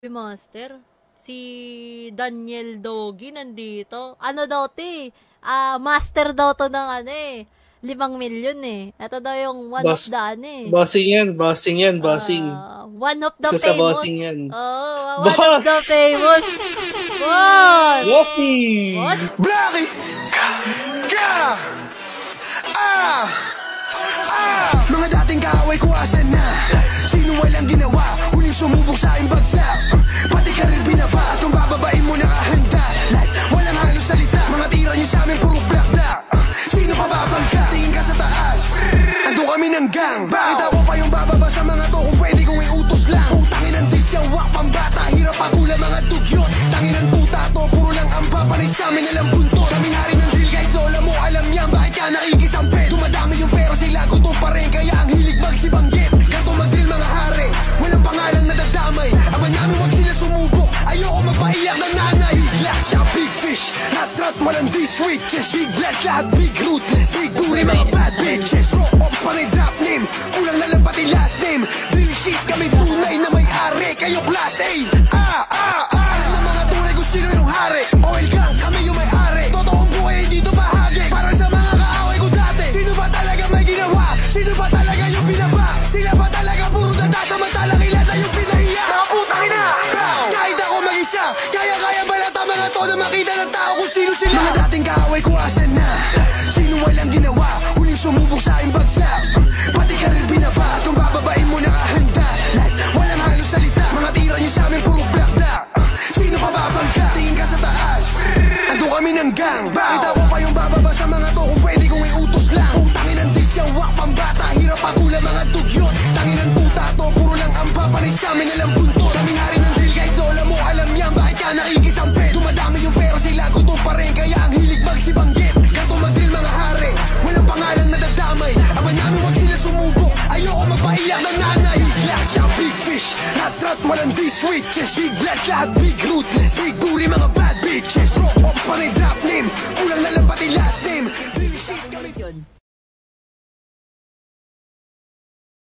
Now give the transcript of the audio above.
Master, si Daniel Dogi nandito. Ano daw ti? Master daw to ng 5 milyon eh. Ito daw yung one of the Bossing yan, bossing. One of the Isa famous. sa bossing yan. One of the famous. Boss! Bossing! Boss? Blackie! Mga dating kaaway ko asan na? Sino walang ginawa? Huling sumubok sa aking bagsak. Pati ka rin binaba at kung bababain mo nakahanda. Like walang halos salita. Mga tira niyo sa amin puro plakda. Sino pa babangka? Tingin ka sa taas. Ando kami ng gang. Bakit ako pa yung bababa sa mga to kung pwede kong iutos lang? Putangin ang disyawak pambata. Hirap pagula mga dugyot. Tangin ang puta to. Puro lang ang papanay sa amin alam buntot. Kaming hari ng drill kahit lola mo alam niyan. Bakit ka nakikisamped? Dumadami yung pera sila gusto pa rin. Kaya ang hilig magsibanggit. Ganto mag-drill mga hari. Walang pangalang nadadamay. Aba namin wag sila sumubok. Ayoko magpaiyak ng nanay. Glass siya big fish. Rat-rat walang D-switches. Big blast lahat big ruthless. Big booty mga bad bitches. Rock off panay drop name. Kulang na lang pati last name. Drill shit kami tunay na may-ari. Kayo class A. Alam na mga tunay kung sino yung hari. Oil gang kami yung may-ari. Totoong buhay dito bahagi. Para sa mga kaaway ko dati. Sino ba talaga may ginawa? Sino ba talaga yung binaba? Sila ba talaga puro data? Samantalang ilan na yung pinahiya? Mga putang ina! Kahit ako mag-isa. Kaya balata mga to na makita ng tao kung sino sila. Mga dating kaaway ko asan na? Sino walang ginawa? Huling sumubok sa aking bagsak. Pati ka rin binaba at kung bababain mo nakahanda. Like walang halos salita. Mga tira niyo sa amin puro plakda. Sino pa babangka? Tingin ka sa taas. Ando kami ng gang. Bakit ako pa yung bababa sa mga to kung pwede kong iutos lang? Putangin ang disyawak pambata. Hirap pagula mga dugyot. Tangin ang puta to. Puro lang ang papanay sa amin alam buntot. Kaming hari ng drill kahit lola mo alam yan. Bakit ka nakikisamped? Dumadami yung pera sila gutom pa rin. Kaya ang hilig magsibanggit. Ganto mag-drill mga hari. Walang pangalang nadadamay. Aba namin wag sila sumubok. Ayoko magpaiyak ng nanay. Glass siya big fish. Rat-rat walang D-switches. Big blast lahat big ruthless. Big booty mga bad bitches. Rock off panay